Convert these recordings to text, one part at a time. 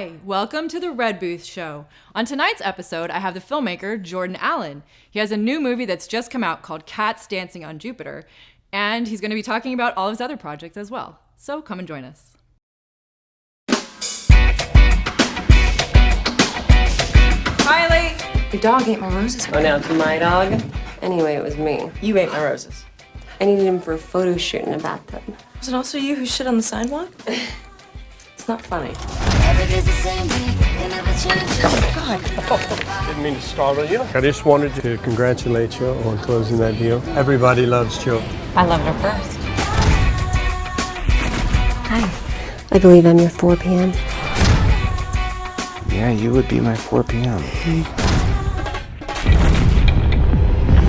Hi, welcome to the Red Booth Show. On tonight's episode, I have the filmmaker Jordan Allen. He has a new movie that's just come out called Cats Dancing on Jupiter, and he's going to be talking about all of his other projects as well. So come and join us. Hi, Lee. Your dog ate my roses. Oh, now it's my dog? Anyway, it was me. You ate my roses. I needed him for a photo shoot in a bathtub. Was it also you who shit on the sidewalk? It's not funny. Didn't mean to startle you. I just wanted to congratulate you on closing that deal. Everybody loves Jill. I loved her first. Hi. I believe I'm your 4 p.m. Yeah, you would be my 4 p.m.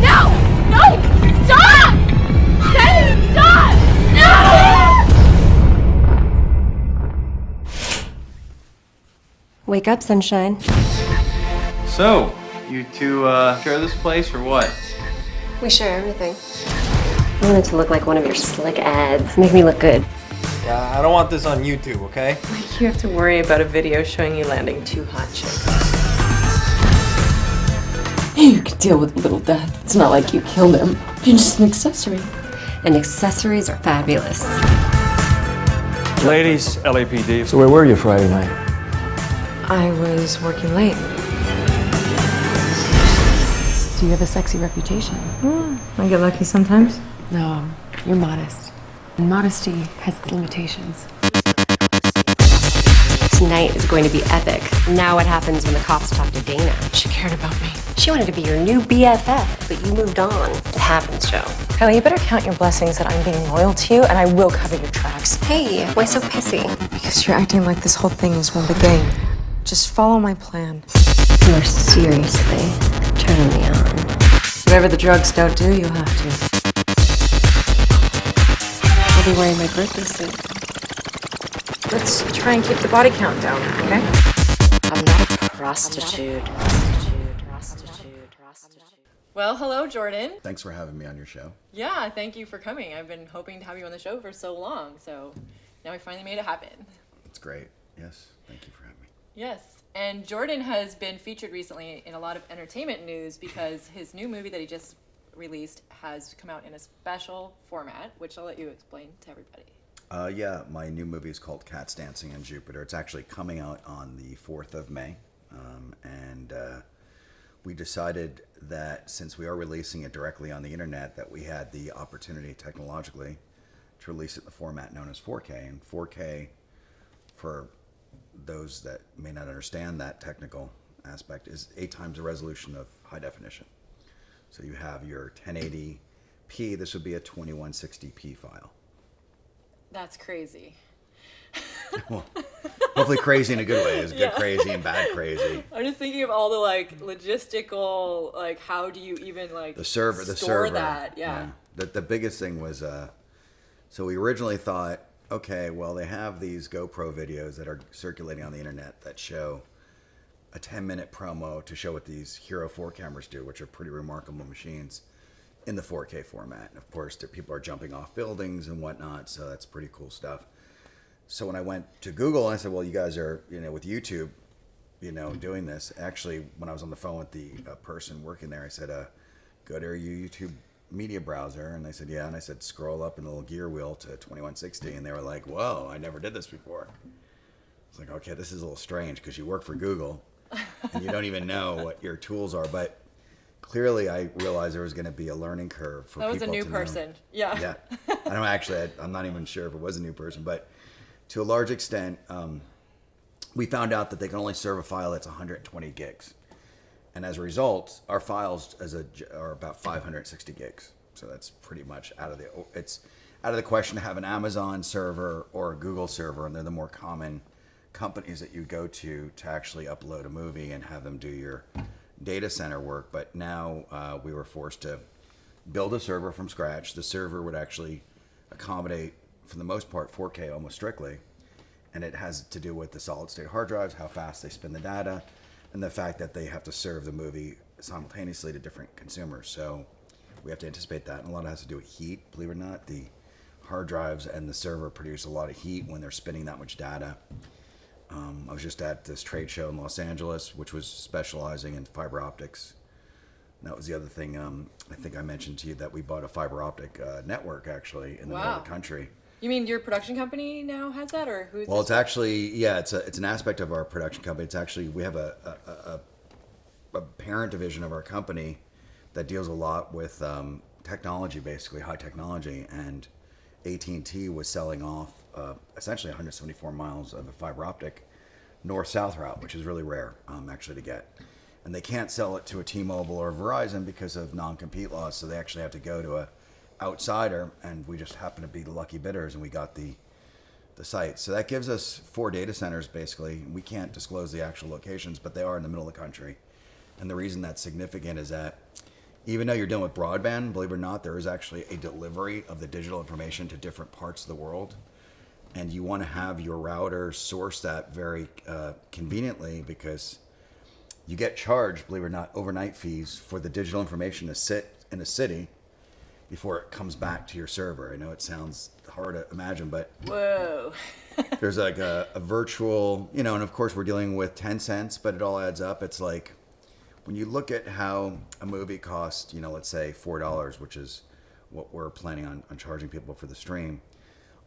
No! No! Stop! Kenny, stop! No! Wake up, sunshine. So, you two share this place or what? We share everything. I want it to look like one of your slick ads. Make me look good. Yeah, I don't want this on YouTube, okay? Like you have to worry about a video showing you landing 2 hot chicks. You can deal with little death. It's not like you killed him. You're just an accessory. And accessories are fabulous. Ladies, LAPD. So where were you Friday night? I was working late. Do you have a sexy reputation? I get lucky sometimes. No, you're modest. And modesty has its limitations. Tonight is going to be epic. Now what happens when the cops talk to Dana? She cared about me. She wanted to be your new BFF, but you moved on. It happens, Joe. Kylie, you better count your blessings that I'm being loyal to you, and I will cover your tracks. Hey, why so pissy? Because you're acting like this whole thing is one big game. Just follow my plan. You are seriously turning me on. Whatever the drugs don't do, you'll have to. I'll be wearing my birthday suit. Let's try and keep the body count down, okay? I'm not a prostitute. Well, hello, Jordan. Thanks for having me on your show. Yeah, thank you for coming. I've been hoping to have you on the show for so long, so now we finally made it happen. It's great. Yes, thank you for having me. Yes, and Jordan has been featured recently in a lot of entertainment news because his new movie that he just released has come out in a special format, which I'll let you explain to everybody. Yeah, my new movie is called Cats Dancing on Jupiter. It's actually coming out on the 4th of May. And we decided that since we are releasing it directly on the internet, that we had the opportunity technologically to release it in the format known as 4K. And 4K, for those that may not understand that technical aspect, is 8 times the resolution of high definition. So you have your 1080p, this would be a 2160p file. That's crazy. Well, hopefully crazy in a good way. It's good crazy and bad crazy. I'm just thinking of all the logistical, how do you even The server. that? Yeah. The biggest thing was, so we originally thought, okay, well, they have these GoPro videos that are circulating on the internet that show a 10-minute promo to show what these Hero 4 cameras do, which are pretty remarkable machines in the 4K format. And of course, people are jumping off buildings and whatnot, so that's pretty cool stuff. So when I went to Google, I said, well, you guys are, with YouTube, doing this. Actually, when I was on the phone with the person working there, I said, go to your YouTube media browser. And they said, yeah. And I said, scroll up in the little gear wheel to 2160. And they were like, whoa, I never did this before. It's like, okay, this is a little strange because you work for Google and you don't even know what your tools are. But clearly I realized there was going to be a learning curve for people. That was a new person. Yeah. Yeah. I'm not even sure if it was a new person, but to a large extent, we found out that they can only serve a file that's 120 gigs. And as a result, our files are about 560 gigs. So that's pretty much it's out of the question to have an Amazon server or a Google server, and they're the more common companies that you go to actually upload a movie and have them do your data center work. But now we were forced to build a server from scratch. The server would actually accommodate, for the most part, 4K almost strictly. And it has to do with the solid state hard drives, how fast they spin the data, and the fact that they have to serve the movie simultaneously to different consumers. So we have to anticipate that. And a lot of it has to do with heat, believe it or not. The hard drives and the server produce a lot of heat when they're spinning that much data. I was just at this trade show in Los Angeles, which was specializing in fiber optics. And that was the other thing. I think I mentioned to you that we bought a fiber optic network actually in the middle of the country. You mean your production company now has that, or who's? Well, it's actually it's an aspect of our production company. It's actually we have a parent division of our company that deals a lot with technology, basically high technology, and AT&T was selling off essentially 174 miles of a fiber optic north-south route, which is really rare actually to get. And they can't sell it to a T-Mobile or Verizon because of non-compete laws, so they actually have to go to a outsider, and we just happen to be the lucky bidders, and we got the site. So that gives us 4 data centers, basically. We can't disclose the actual locations, but they are in the middle of the country. And the reason that's significant is that even though you're dealing with broadband, believe it or not, there is actually a delivery of the digital information to different parts of the world. And you want to have your router source that very conveniently, because you get charged, believe it or not, overnight fees for the digital information to sit in a city before it comes back to your server. I know it sounds hard to imagine, but Whoa. there's like a virtual, and of course we're dealing with 10 cents, but it all adds up. It's like, when you look at how a movie costs, let's say $4, which is what we're planning on charging people for the stream,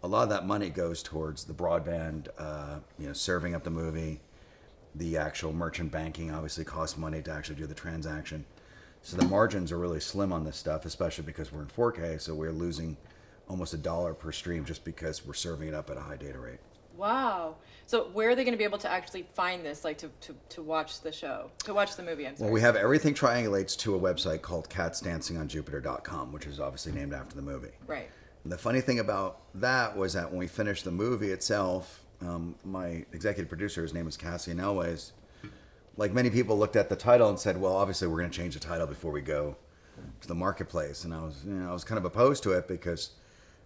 a lot of that money goes towards the broadband, serving up the movie. The actual merchant banking obviously costs money to actually do the transaction. So the margins are really slim on this stuff, especially because we're in 4K, so we're losing almost $1 per stream just because we're serving it up at a high data rate. Wow. So where are they going to be able to actually find this, like to watch the show, to watch the movie? I'm sorry. Well, we have everything triangulates to a website called catsdancingonjupiter.com, which is obviously named after the movie. Right. And the funny thing about that was that when we finished the movie itself, my executive producer, his name is Cassian Elways, like many people looked at the title and said, well, obviously we're going to change the title before we go to the marketplace. And I was kind of opposed to it because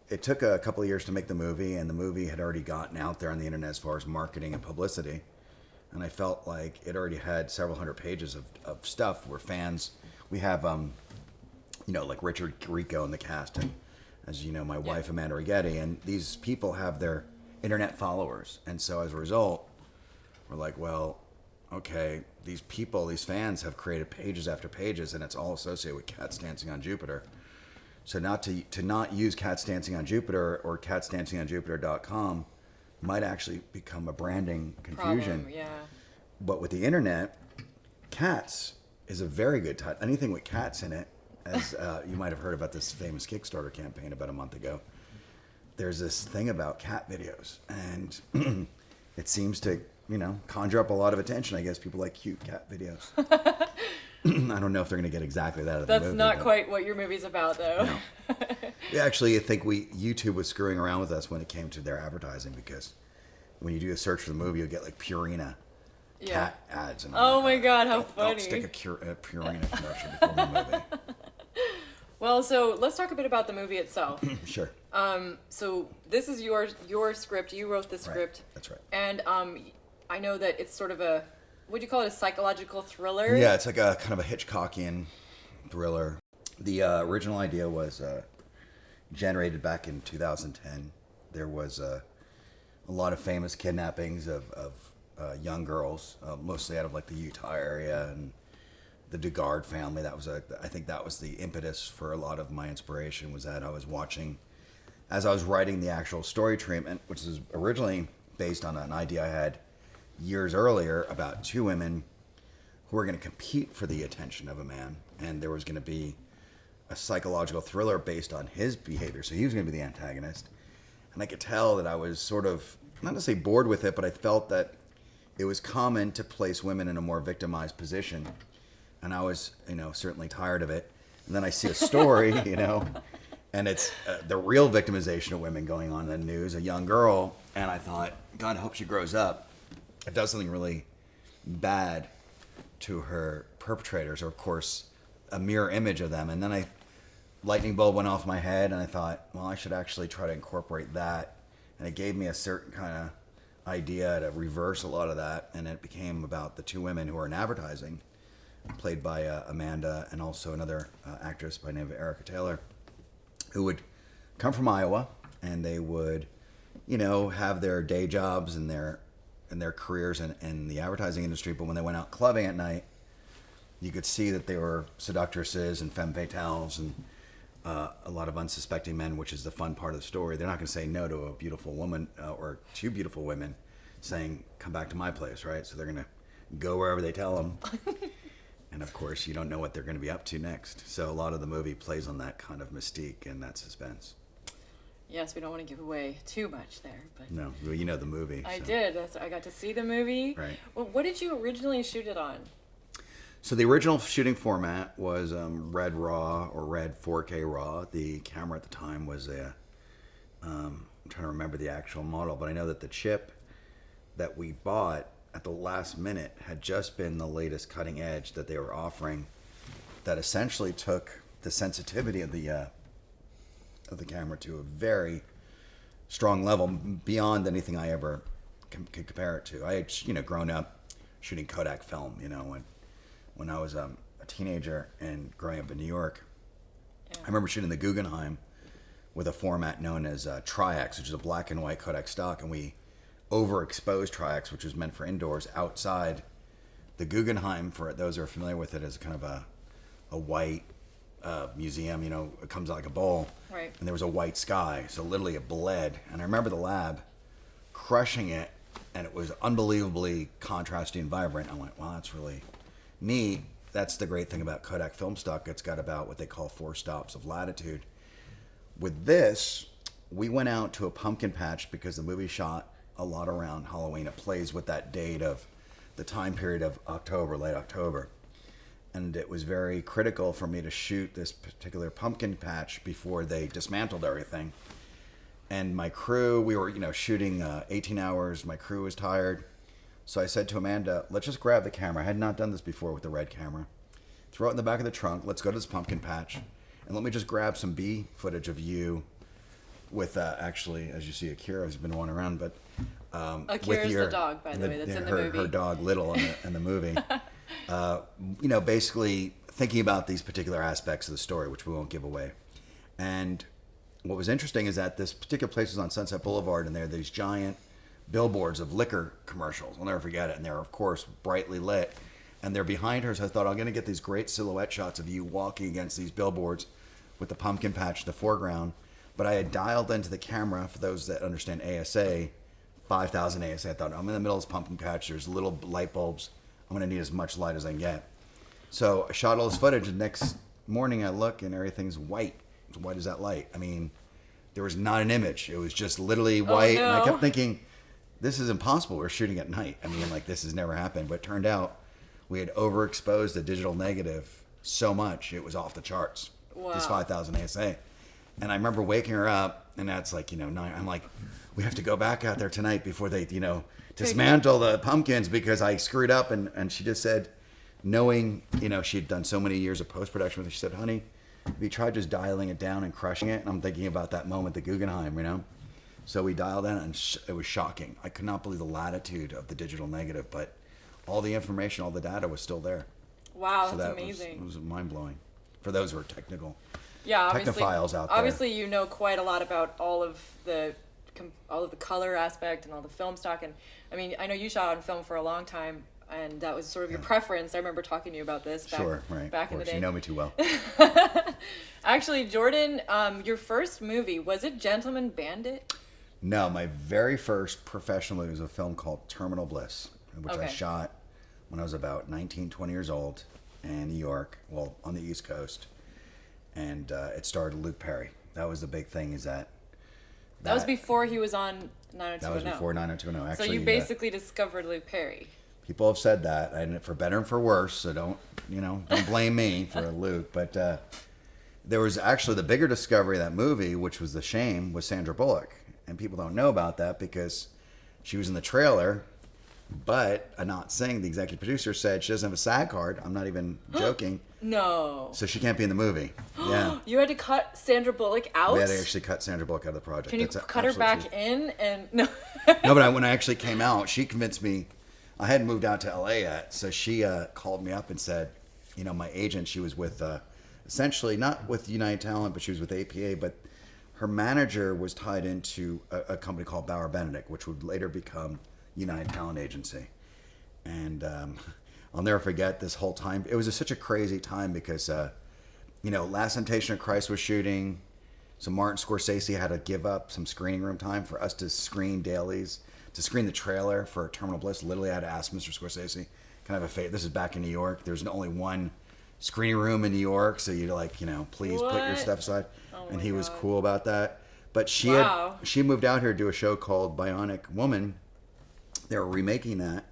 it took a couple of years to make the movie, and the movie had already gotten out there on the internet as far as marketing and publicity. And I felt like it already had several hundred pages of stuff where fans, we have, like Richard Rico in the cast, and as you know, my wife, Amanda Rigetti, and these people have their internet followers. And so as a result, we're like, well, okay, these people, these fans have created pages after pages, and it's all associated with Cats Dancing on Jupiter. So not to not use Cats Dancing on Jupiter or catsdancingonjupiter.com might actually become a branding confusion. Problem, yeah. But with the internet, cats is a very good title. Anything with cats in it, as you might have heard about this famous Kickstarter campaign about a month ago. There's this thing about cat videos, and it seems to, conjure up a lot of attention. I guess people like cute cat videos. I don't know if they're going to get exactly that out of the movie. That's not quite what your movie's about, though. No. Yeah, actually, I think YouTube was screwing around with us when it came to their advertising, because when you do a search for the movie, you'll get like Purina cat ads. And oh my God, how funny. Don't stick a Purina commercial before the movie. Well, so let's talk a bit about the movie itself. Sure. So this is your script. You wrote the script. Right. That's right. And I know that it's sort of a, would you call it a psychological thriller? Yeah, it's like a kind of a Hitchcockian thriller. The original idea was generated back in 2010. There was a lot of famous kidnappings of young girls, mostly out of like the Utah area, and the Dugard family. I think that was the impetus for a lot of my inspiration, was that I was watching, as I was writing the actual story treatment, which is originally based on an idea I had years earlier about 2 women who were going to compete for the attention of a man, and there was going to be a psychological thriller based on his behavior, so he was going to be the antagonist. And I could tell that I was sort of, not to say bored with it, but I felt that it was common to place women in a more victimized position, and I was, certainly tired of it. And then I see a story, and it's the real victimization of women going on in the news, a young girl, and I thought, God, I hope she grows up and does something really bad to her perpetrators, or of course, a mirror image of them. And then lightning bulb went off my head, and I thought, well, I should actually try to incorporate that. And it gave me a certain kind of idea to reverse a lot of that, and it became about the 2 women who are in advertising, played by Amanda, and also another actress by the name of Erica Taylor, who would come from Iowa, and they would, have their day jobs and their in their careers in the advertising industry, but when they went out clubbing at night, you could see that they were seductresses and femme fatales and a lot of unsuspecting men, which is the fun part of the story. They're not going to say no to a beautiful woman or two beautiful women saying, come back to my place, right? So they're going to go wherever they tell them. And of course, you don't know what they're going to be up to next. So a lot of the movie plays on that kind of mystique and that suspense. Yes, we don't want to give away too much there, but No, well, you know the movie. I so. did. I got to see the movie. Right. Well, what did you originally shoot it on? So the original shooting format was Red RAW or Red 4K RAW. The camera at the time was I'm trying to remember the actual model, but I know that the chip that we bought at the last minute had just been the latest cutting edge that they were offering that essentially took the sensitivity of the camera to a very strong level beyond anything I ever could compare it to. I had, grown up shooting Kodak film, when I was a teenager and growing up in New York. I remember shooting the Guggenheim with a format known as Tri-X, which is a black and white Kodak stock, and we overexposed Tri-X, which was meant for indoors, outside the Guggenheim. For those who are familiar with it, as kind of a white museum, it comes out like a bowl. Right. And there was a white sky, so literally it bled. And I remember the lab crushing it, and it was unbelievably contrasty and vibrant. I went, wow, that's really neat. That's the great thing about Kodak film stock. It's got about what they call 4 stops of latitude. With this, we went out to a pumpkin patch because the movie shot a lot around Halloween. It plays with that date of the time period of October, late October. And it was very critical for me to shoot this particular pumpkin patch before they dismantled everything. And my crew, we were, shooting 18 hours. My crew was tired. So I said to Amanda, let's just grab the camera. I had not done this before with the red camera. Throw it in the back of the trunk. Let's go to this pumpkin patch. And let me just grab some B footage of you with, actually, as you see, Akira's been wandering around. But Akira's the dog, by the way, that's in the movie. Her dog, Little, in the movie. Basically thinking about these particular aspects of the story, which we won't give away. And what was interesting is that this particular place was on Sunset Boulevard, and there are these giant billboards of liquor commercials. I'll never forget it. And they're, of course, brightly lit. And they're behind her, so I thought, I'm going to get these great silhouette shots of you walking against these billboards with the pumpkin patch in the foreground. But I had dialed into the camera, for those that understand ASA, 5,000 ASA. I thought, I'm in the middle of this pumpkin patch. There's little light bulbs. I'm going to need as much light as I can get. So I shot all this footage, and next morning I look, and everything's white. As white as that light. I mean, there was not an image. It was just literally white. Oh, no. And I kept thinking, this is impossible. We're shooting at night. I mean, this has never happened. But it turned out we had overexposed the digital negative so much, it was off the charts. Wow. This 5,000 ASA. And I remember waking her up, and that's like, 9. I'm like, we have to go back out there tonight before they, dismantle the pumpkins, because I screwed up. And she just said, knowing, she'd done so many years of post-production with it, she said, honey, have you tried just dialing it down and crushing it? And I'm thinking about that moment at the Guggenheim, So we dialed in, and it was shocking. I could not believe the latitude of the digital negative, but all the information, all the data was still there. Wow, So that's that amazing. It was mind-blowing for those who are technical. Yeah, obviously, Technophiles out there. obviously you know quite a lot about all of the color aspect and all the film stock. And I mean, I know you shot on film for a long time, and that was sort of your preference. I remember talking to you about this back in the day. You know me too well. Actually, Jordan, your first movie, was it Gentleman Bandit? No, my very first professional movie was a film called Terminal Bliss, which I shot when I was about 19, 20 years old in New York, well, on the East Coast. And it starred Luke Perry. That was the big thing, is that was before he was on 90210. That was before 90210. Actually, so you basically discovered Luke Perry. People have said that, and for better and for worse, so don't blame me for Luke. But there was actually the bigger discovery of that movie, which was the shame, was Sandra Bullock. And people don't know about that because she was in the trailer, but Anat Singh, the executive producer, said she doesn't have a SAG card. I'm not even joking. No. So she can't be in the movie. Yeah. You had to cut Sandra Bullock out? We had to actually cut Sandra Bullock out of the project. Can you cut her back in? And no. No, but when I actually came out, she convinced me. I hadn't moved out to LA yet, so she called me up and said, my agent, she was with, essentially not with United Talent, but she was with APA, but her manager was tied into a company called Bauer Benedict, which would later become United Talent Agency. And I'll never forget this whole time. It was such a crazy time because, Last Temptation of Christ was shooting. So Martin Scorsese had to give up some screening room time for us to screen dailies, to screen the trailer for Terminal Bliss. Literally, I had to ask Mr. Scorsese, can I have a favor? This is back in New York. There's only one screening room in New York, so you'd please put your stuff aside. And he was cool about that. But she moved out here to do a show called Bionic Woman. They were remaking that.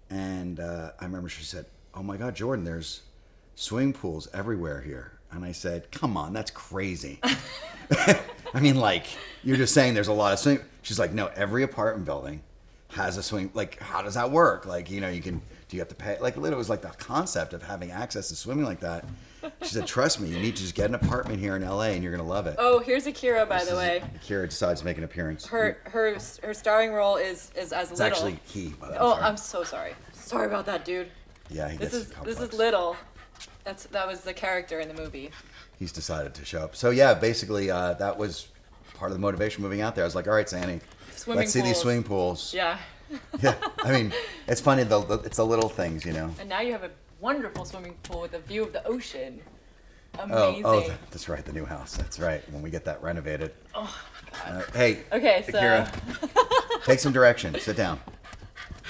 And I remember she said, oh my God, Jordan, there's swimming pools everywhere here. And I said, come on, that's crazy. I mean, you're just saying there's a lot of swimming. She's like, no, every apartment building has a swing. How does that work? Do you have to pay? Literally, it was the concept of having access to swimming like that. She said, trust me, you need to just get an apartment here in LA and you're going to love it. Oh, here's Akira, by the way. Akira decides to make an appearance. Her starring role is as it's Little. Actually he. I'm so sorry. Sorry about that, dude. Yeah, he this gets is complex. This is Little. That was the character in the movie. He's decided to show up. So yeah, basically that was part of the motivation moving out there. I was like, all right, Sandy, let's see these swimming pools. Yeah. Yeah, I mean, it's funny though. It's the little things, And now you have a wonderful swimming pool with a view of the ocean. Amazing. Oh, that's right, the new house. That's right. When we get that renovated. Oh my God. Hey. Okay, so Akira, take some direction. Sit down.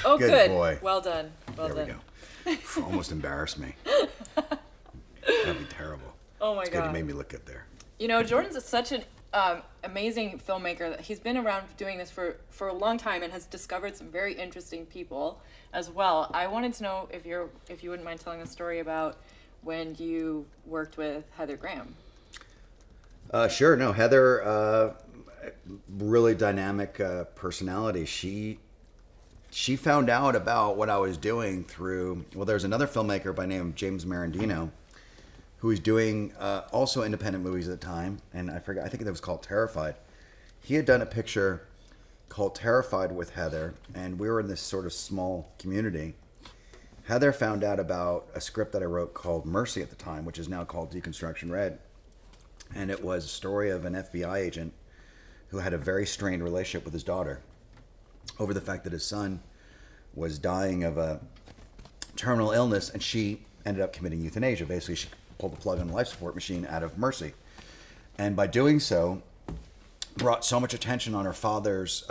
Oh, good. Boy. Well done. Well there done. we go. Almost embarrassed me. That'd be terrible. Oh my it's God. Good. You made me look good there. Jordan's such an amazing filmmaker that he's been around doing this for a long time and has discovered some very interesting people as well. I wanted to know if you wouldn't mind telling a story about when you worked with Heather Graham. Sure. No, Heather, really dynamic personality. She found out about what I was doing through. Well, there's another filmmaker by name of James Marandino, who was doing also independent movies at the time, and I forgot. I think it was called Terrified. He had done a picture called Terrified with Heather, and we were in this sort of small community. Heather found out about a script that I wrote called Mercy at the time, which is now called Deconstruction Red. And it was a story of an FBI agent who had a very strained relationship with his daughter over the fact that his son was dying of a terminal illness, and she ended up committing euthanasia. Basically, she pulled the plug on the life support machine out of Mercy. And by doing so, brought so much attention on her father's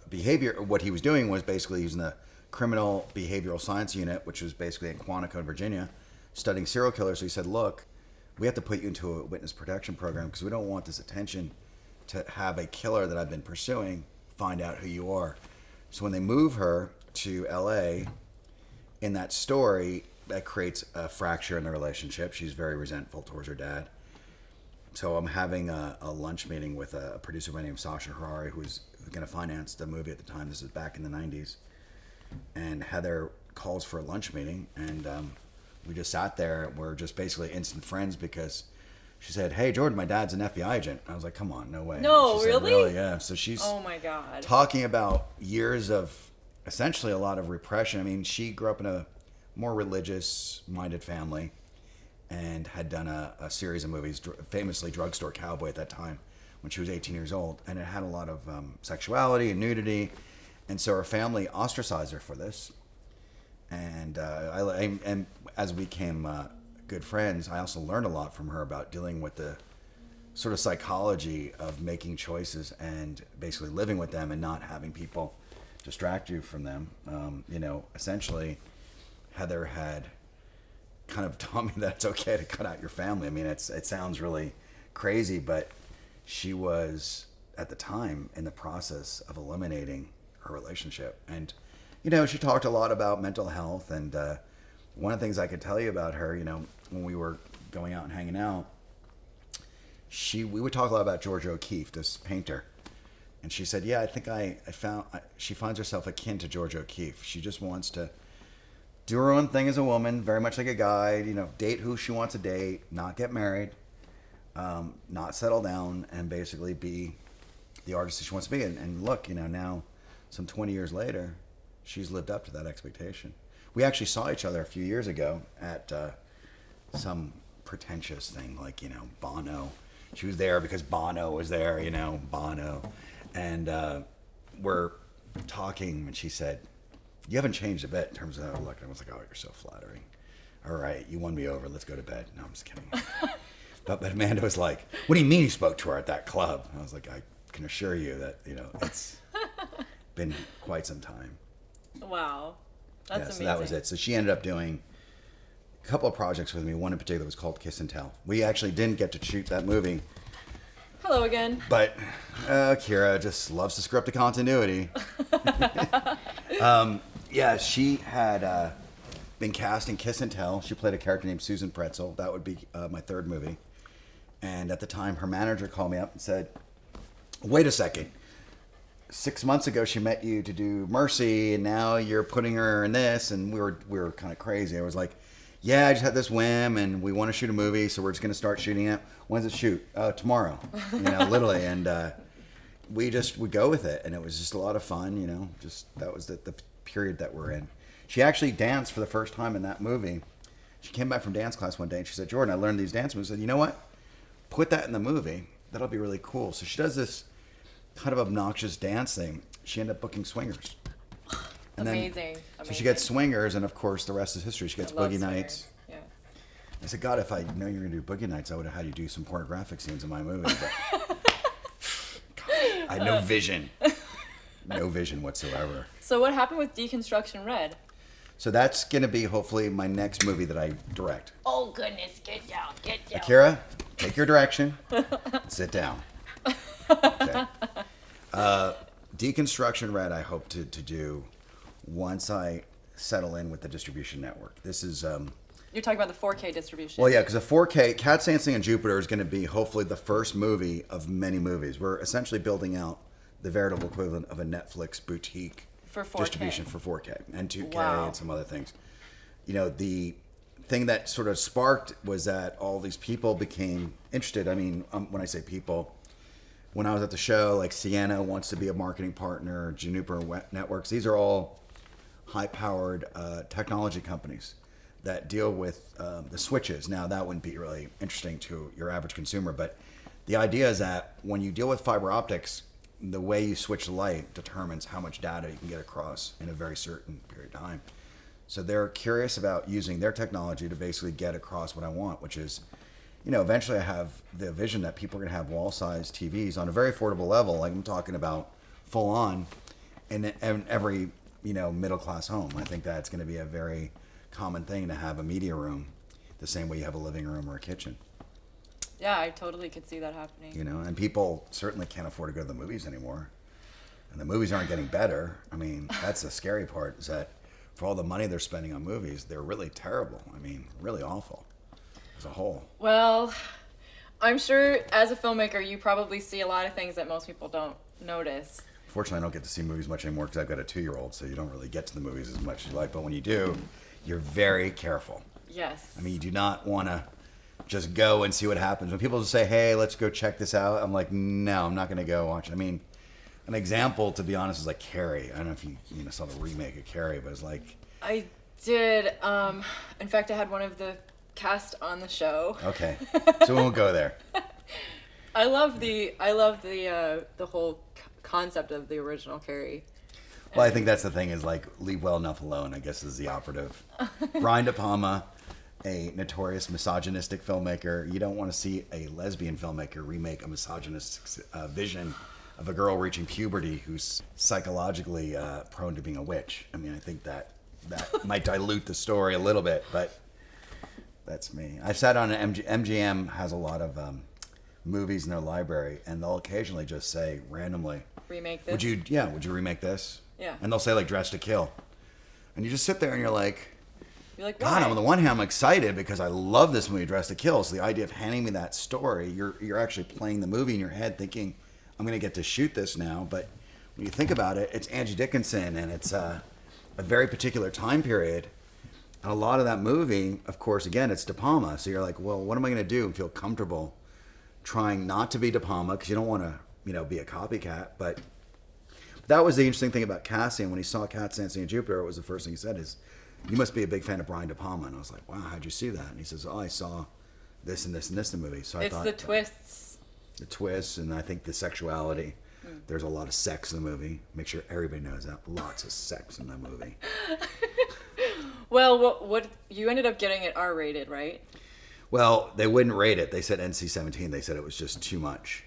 behavior. What he was doing was basically using the Criminal Behavioral Science Unit, which was basically in Quantico, Virginia, studying serial killers. So he said, look, we have to put you into a witness protection program because we don't want this attention to have a killer that I've been pursuing find out who you are. So when they move her to LA, in that story, that creates a fracture in the relationship. She's very resentful towards her dad. So I'm having a lunch meeting with a producer by the name of Sasha Harari, who's going to finance the movie at the time. This is back in the 90s. And Heather calls for a lunch meeting, and we just sat there. We're just basically instant friends because she said, hey, Jordan, my dad's an FBI agent. I was like, come on, no way. No, she really? Said, really? Yeah. So she's oh my God. talking about years of essentially a lot of repression. I mean, she grew up in a more religious-minded family and had done a series of movies, famously Drugstore Cowboy at that time when she was 18 years old. And it had a lot of sexuality and nudity. And so her family ostracized her for this. And and as we became good friends, I also learned a lot from her about dealing with the sort of psychology of making choices and basically living with them and not having people distract you from them. Essentially, Heather had kind of taught me that it's okay to cut out your family. I mean, it sounds really crazy, but she was, at the time, in the process of eliminating her relationship. And, she talked a lot about mental health. And one of the things I could tell you about her, when we were going out and hanging out, we would talk a lot about Georgia O'Keeffe, this painter. And she said, yeah, I think she finds herself akin to Georgia O'Keeffe. She just wants to do her own thing as a woman, very much like a guy, date who she wants to date, not get married, not settle down, and basically be the artist that she wants to be. And look, now some 20 years later, she's lived up to that expectation. We actually saw each other a few years ago at some pretentious thing like, Bono. She was there because Bono was there, Bono. And we're talking, and she said, "You haven't changed a bit in terms of how I look." And I was like, "Oh, you're so flattering. All right, you won me over. Let's go to bed." No, I'm just kidding. but Amanda was like, "What do you mean you spoke to her at that club?" And I was like, "I can assure you that, it's been quite some time." Wow. That's amazing. So that was it. So she ended up doing a couple of projects with me. One in particular was called Kiss and Tell. We actually didn't get to shoot that movie. Hello again. But Kira just loves to screw up the continuity. She had been cast in Kiss and Tell. She played a character named Susan Pretzel. That would be my third movie. And at the time, her manager called me up and said, "Wait a second. 6 months ago, she met you to do Mercy, and now you're putting her in this." And we were kind of crazy. I was like, "Yeah, I just had this whim, and we want to shoot a movie, so we're just going to start shooting it." "When's it shoot?" "Tomorrow." Literally. And we go with it, and it was just a lot of fun. Just that was the period that we're in. She actually danced for the first time in that movie. She came back from dance class one day, and she said, "Jordan, I learned these dance moves." I said, "You know what? Put that in the movie. That'll be really cool." So she does this kind of obnoxious dance thing. She ended up booking swingers. And Amazing. So she gets swingers, and of course, the rest is history. She gets boogie nights. Yeah. I said, "God, if I know you're going to do boogie nights, I would have had you do some pornographic scenes in my movie." But God, I had no vision. No vision whatsoever. So what happened with Deconstruction Red? So that's going to be hopefully my next movie that I direct. Oh, goodness. Get down. Akira, take your direction. Sit down. Okay. Deconstruction Red, I hope to do once I settle in with the distribution network. This is... You're talking about the 4K distribution. Well, yeah, because the 4K, Cats Dancing on Jupiter is going to be hopefully the first movie of many movies. We're essentially building out the veritable equivalent of a Netflix boutique for 4K. Distribution for 4K and 2K Wow. and some other things. The thing that sort of sparked was that all these people became interested. I mean, when I say people, when I was at the show, like Sienna wants to be a marketing partner, Juniper Networks, these are all high-powered technology companies that deal with the switches. Now, that wouldn't be really interesting to your average consumer, but the idea is that when you deal with fiber optics, the way you switch the light determines how much data you can get across in a very certain period of time. So they're curious about using their technology to basically get across what I want, which is, eventually I have the vision that people are going to have wall-sized TVs on a very affordable level. Like I'm talking about full-on in every, middle-class home. I think that's going to be a very common thing to have a media room the same way you have a living room or a kitchen. Yeah, I totally could see that happening. And people certainly can't afford to go to the movies anymore. And the movies aren't getting better. I mean, that's the scary part, is that for all the money they're spending on movies, they're really terrible. I mean, really awful as a whole. Well, I'm sure as a filmmaker, you probably see a lot of things that most people don't notice. Fortunately, I don't get to see movies much anymore because I've got a 2-year-old, so you don't really get to the movies as much as you like. But when you do, you're very careful. Yes. I mean, you do not want to just go and see what happens. When people just say, "Hey, let's go check this out," I'm like, no, I'm not going to go watch it. I mean, an example, to be honest, is like Carrie. I don't know if you saw the remake of Carrie, but it's like... I did. In fact, I had one of the cast on the show. Okay, so we won't go there. I love the whole concept of the original Carrie. Well, I think that's the thing, is like, leave well enough alone, I guess, is the operative. Brian De Palma, a notorious misogynistic filmmaker. You don't want to see a lesbian filmmaker remake a misogynist vision of a girl reaching puberty who's psychologically prone to being a witch. I mean, I think that might dilute the story a little bit, but that's me. I've sat on MGM has a lot of movies in their library, and they'll occasionally just say randomly, Remake this? would you remake this? Yeah. And they'll say like Dressed to Kill. And you just sit there and you're like, why? God, on the one hand, I'm excited because I love this movie, Dressed to Kill. So the idea of handing me that story, you're actually playing the movie in your head thinking, I'm going to get to shoot this now. But when you think about it, it's Angie Dickinson, and it's a very particular time period. And a lot of that movie, of course, again, it's De Palma. So you're like, well, what am I going to do and feel comfortable trying not to be De Palma, because you don't want to, be a copycat. But that was the interesting thing about casting. When he saw Cats Dancing on Jupiter, it was the first thing he said is, "You must be a big fan of Brian De Palma." And I was like, wow, how'd you see that? And he says, "Oh, I saw this and this and this in the movie." So I it's thought the twists. The twists, and I think the sexuality. There's a lot of sex in the movie. Make sure everybody knows that. Lots of sex in the movie. Well, what you ended up getting it R-rated, right? Well, they wouldn't rate it. They said NC-17. They said it was just too much.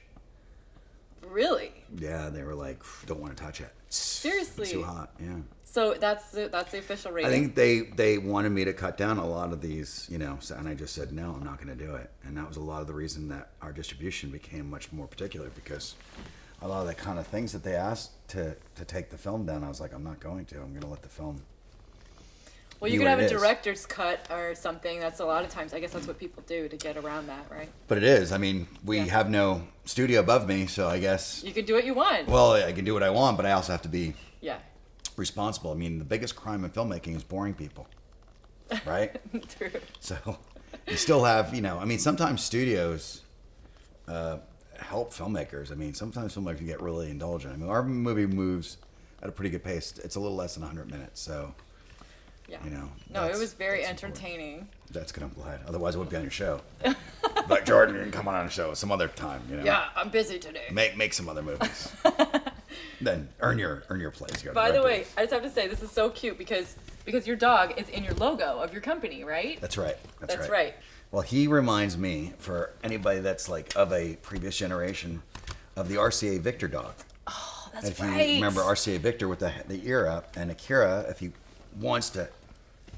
Really? Yeah, they were like, don't want to touch it. Seriously? It's too hot, yeah. So that's the official rating? I think they wanted me to cut down a lot of these, you know, and I just said, no, I'm not going to do it. And that was a lot of the reason that our distribution became much more particular, because a lot of the kind of things that they asked to take the film down, I was like, I'm not going to. I'm going to let the film. Well, you could have a director's cut or something. That's a lot of times. I guess that's what people do to get around that, right? But it is. I mean, we have no studio above me, so I guess. You could do what you want. Well, I can do what I want, but I also have to be responsible. I mean, the biggest crime in filmmaking is boring people, right? True. So you still have, you know, I mean, sometimes studios help filmmakers. I mean, sometimes filmmakers get really indulgent. I mean, our movie moves at a pretty good pace. It's a little less than 100 minutes, so. Yeah. You know, no, it was very entertaining. Important. That's good. I'm glad. Otherwise, I wouldn't be on your show. Like, Jordan, you can come on a show some other time. You know. Yeah, I'm busy today. Make some other movies. Then earn your place. By the way, I just have to say this is so cute because your dog is in your logo of your company, right? That's right. That's right. Well, he reminds me, for anybody that's like of a previous generation, of the RCA Victor dog. Oh, that's if right. you remember RCA Victor with the ear up, and Akira, if he wants to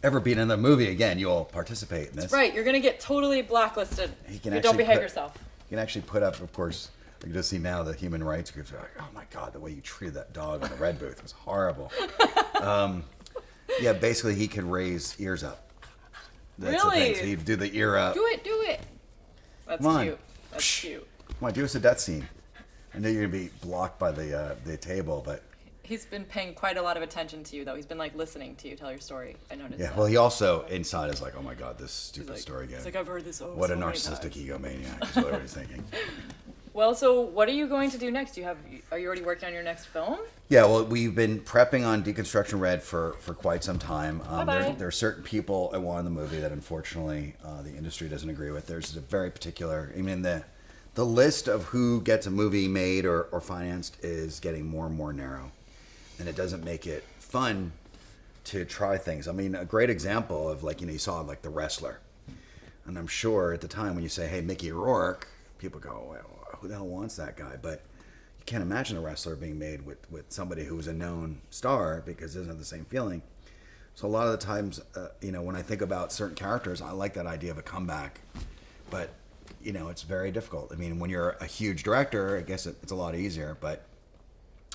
ever be in another movie again, you'll participate in this. That's right. You're gonna get totally blacklisted if you don't behave yourself. You can actually put up, of course. You can just see now the human rights groups are like, oh my God, the way you treated that dog in the red booth was horrible. Yeah, basically he could raise ears up. That's really? The thing. So he'd do the ear up. Do it. That's cute. That's cute. Come on, do us a death scene. I know you're gonna be blocked by the table, but. He's been paying quite a lot of attention to you, though. He's been like listening to you tell your story. I noticed. Yeah. That. Well, he also inside is like, oh my God, this stupid story again. He's like, I've heard this over. What so a many narcissistic times. egomaniac is what he's thinking. Well, so what are you going to do next? Are you already working on your next film? Yeah, well, we've been prepping on Deconstruction Red for quite some time. There are certain people I want in the movie that unfortunately the industry doesn't agree with. There's a very particular, I mean, the list of who gets a movie made or financed is getting more and more narrow. And it doesn't make it fun to try things. I mean, a great example of, like, you know, you saw like The Wrestler. And I'm sure at the time when you say, hey, Mickey Rourke, people go, well, who the hell wants that guy? But you can't imagine a wrestler being made with somebody who was a known star, because it doesn't have the same feeling. So a lot of the times, you know, when I think about certain characters, I like that idea of a comeback. But, you know, it's very difficult. I mean, when you're a huge director, I guess it's a lot easier. But,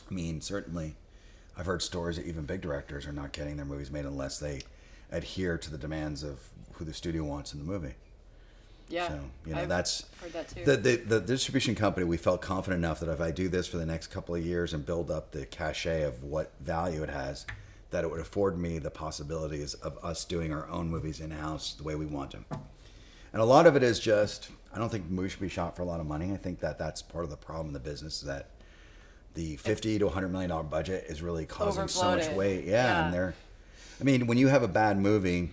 I mean, certainly, I've heard stories that even big directors are not getting their movies made unless they adhere to the demands of who the studio wants in the movie. Yeah, so, you know, that's heard that too. The distribution company. We felt confident enough that if I do this for the next couple of years and build up the cachet of what value it has, that it would afford me the possibilities of us doing our own movies in house the way we want them. And a lot of it is just, I don't think movies should be shot for a lot of money. I think that that's part of the problem in the business, is that the $50 to $100 million budget is really causing so much weight. Yeah, and I mean, when you have a bad movie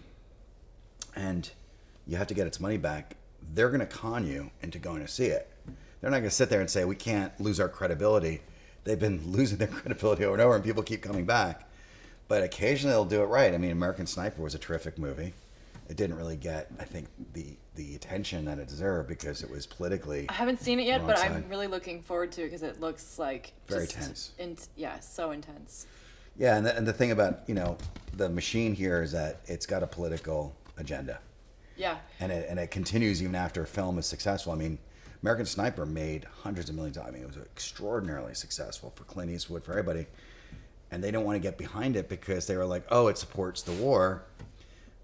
and you have to get its money back, they're going to con you into going to see it. They're not going to sit there and say, we can't lose our credibility. They've been losing their credibility over and over, and people keep coming back. But occasionally they'll do it right. I mean, American Sniper was a terrific movie. It didn't really get, I think, the attention that it deserved because it was politically. I haven't seen it yet, but I'm really looking forward to it because it looks like very tense. So intense. Yeah, and the thing about, you know, the machine here is that it's got a political agenda. Yeah. And it continues even after a film is successful. I mean, American Sniper made hundreds of millions. I mean, it was extraordinarily successful for Clint Eastwood, for everybody. And they don't want to get behind it because they were like, oh, it supports the war. I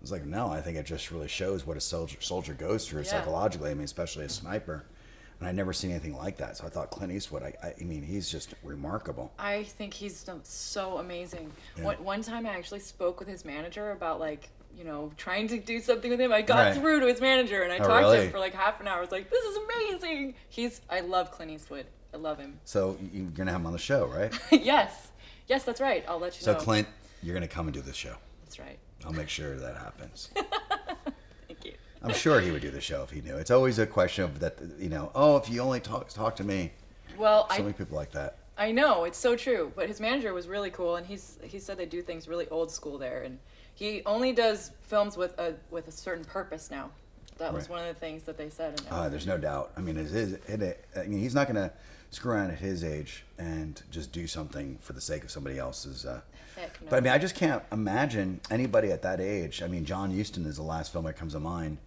was like, no, I think it just really shows what a soldier goes through psychologically. I mean, especially a sniper. And I'd never seen anything like that. So I thought Clint Eastwood, I mean, he's just remarkable. I think he's so amazing. Yeah. One time I actually spoke with his manager about, like, you know, trying to do something with him. I got through to his manager and I talked to him for like half an hour. I was like, this is amazing. I love Clint Eastwood. I love him. So you're going to have him on the show, right? Yes, that's right. I'll let you know. So Clint, you're going to come and do this show. That's right. I'll make sure that happens. Thank you. I'm sure he would do the show if he knew. It's always a question of that, you know, oh, if you only talk to me. Well, so many people like that. I know, it's so true. But his manager was really cool, and he said they do things really old school there, and he only does films with a certain purpose now. That was one of the things that they said. There's no doubt. I mean, he's not going to screw around at his age and just do something for the sake of somebody else's. Heck no. But I mean, I just can't imagine anybody at that age. I mean, John Huston is the last film that comes to mind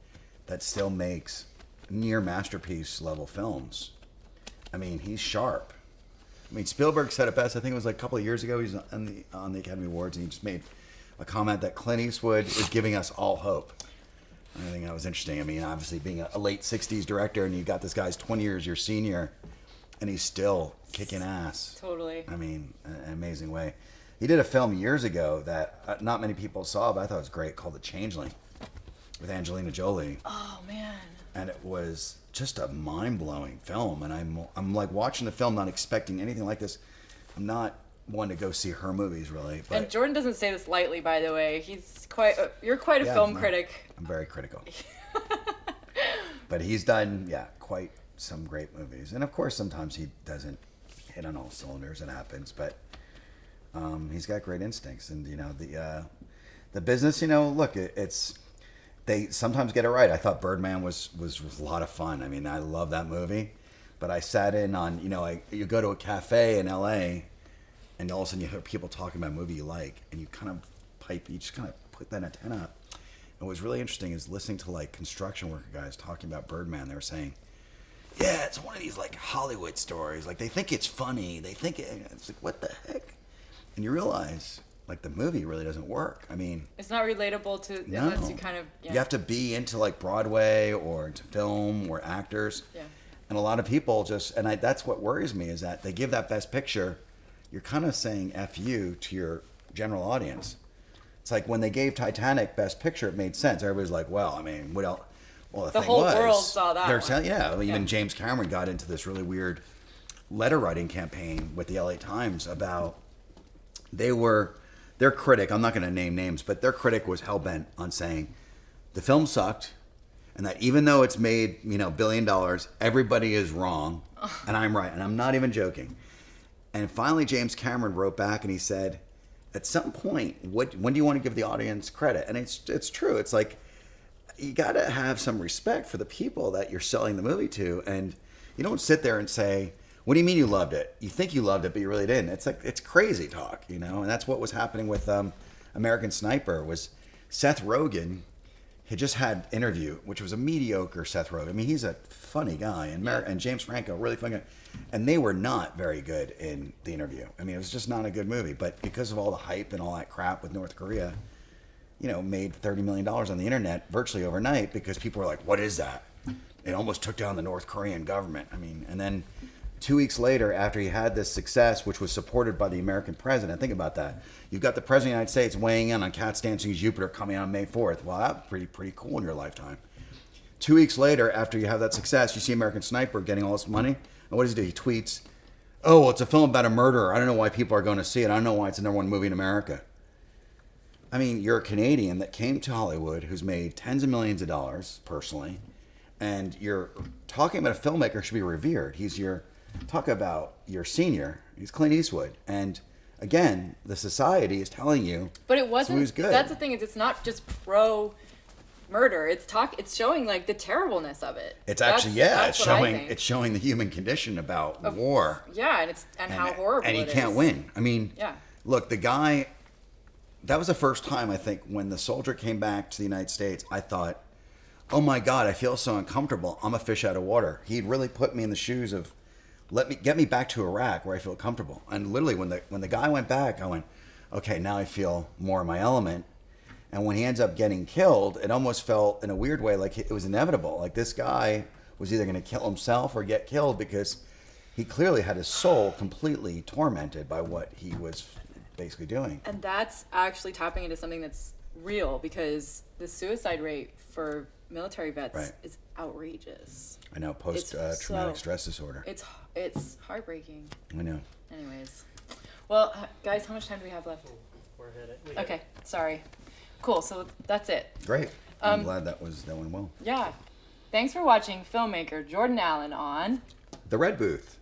that still makes near masterpiece level films. I mean, he's sharp. I mean, Spielberg said it best. I think it was like a couple of years ago. He's on the Academy Awards, and he just made a comment that Clint Eastwood is giving us all hope. I think that was interesting. I mean, obviously being a late 60s director, and you got this guy's 20 years your senior, and he's still kicking ass. Totally. I mean, an amazing way. He did a film years ago that not many people saw, but I thought it was great, called The Changeling, with Angelina Jolie. Oh, man. And it was just a mind-blowing film, and I'm like watching the film not expecting anything like this. I'm not one to go see her movies, really. But And Jordan doesn't say this lightly, by the way. You're quite a film critic. I'm very critical. But he's done, quite some great movies. And of course, sometimes he doesn't hit on all cylinders. It happens. But he's got great instincts. And, the business, look, they sometimes get it right. I thought Birdman was a lot of fun. I mean, I love that movie. But I sat in on, you go to a cafe in L.A., and all of a sudden you hear people talking about a movie you like, and you just kind of put that antenna up. And what was really interesting is listening to like construction worker guys talking about Birdman. They were saying, yeah, it's one of these like Hollywood stories. Like they think it's funny. It's like, what the heck? And you realize like the movie really doesn't work. I mean, it's not relatable to unless you kind of. Yeah. You have to be into like Broadway or into film or actors. Yeah. And a lot of people that's what worries me is that they give that Best Picture. You're kind of saying F you to your general audience. It's like when they gave Titanic Best Picture, it made sense. Everybody's like, well, I mean, what else? Well, the whole world saw that. They're saying, even James Cameron got into this really weird letter writing campaign with the LA Times about their critic, I'm not going to name names, but their critic was hell-bent on saying the film sucked and that even though it's made, $1 billion, everybody is wrong and I'm right. And I'm not even joking. And finally, James Cameron wrote back and he said, at some point, when do you want to give the audience credit? And it's true. It's like, you got to have some respect for the people that you're selling the movie to. And you don't sit there and say, what do you mean you loved it? You think you loved it, but you really didn't. It's like, it's crazy talk, And that's what was happening with American Sniper was Seth Rogen had just had Interview, which was a mediocre Seth Rogen. I mean, he's a funny guy. And James Franco, really funny guy. And they were not very good in The Interview. I mean, it was just not a good movie. But because of all the hype and all that crap with North Korea, made $30 million on the internet virtually overnight because people were like, what is that? It almost took down the North Korean government. I mean, and then 2 weeks later, after he had this success, which was supported by the American president, think about that. You've got the president of the United States weighing in on Cats Dancing Jupiter coming out on May 4th. Well, that's pretty cool in your lifetime. 2 weeks later, after you have that success, you see American Sniper getting all this money. And what does he do? He tweets, oh, well, it's a film about a murderer. I don't know why people are going to see it. I don't know why it's the #1 movie in America. I mean, you're a Canadian that came to Hollywood who's made tens of millions of dollars personally, and you're talking about a filmmaker who should be revered. Talk about your senior. He's Clint Eastwood. And again, the society is telling you. But it wasn't. Who's good. That's the thing, is it's not just pro murder. It's showing like the terribleness of it. It's actually it's showing the human condition about war. Yeah, and how horrible it is. And he can't win. I mean, yeah. Look, the guy. That was the first time I think when the soldier came back to the United States, I thought, oh my God, I feel so uncomfortable. I'm a fish out of water. He'd really put me in the shoes of. Get me back to Iraq where I feel comfortable. And literally when the guy went back, I went, okay, now I feel more in my element. And when he ends up getting killed, it almost felt in a weird way like it was inevitable. Like this guy was either going to kill himself or get killed because he clearly had his soul completely tormented by what he was basically doing. And that's actually tapping into something that's real because the suicide rate for military vets is outrageous. I know, post-traumatic stress disorder. It's heartbreaking. I know. Anyways. Well, guys, how much time do we have left? We're headed. Okay, sorry. Cool, so that's it. Great. I'm glad that went well. Yeah. Thanks for watching filmmaker Jordan Allen on The Red Booth.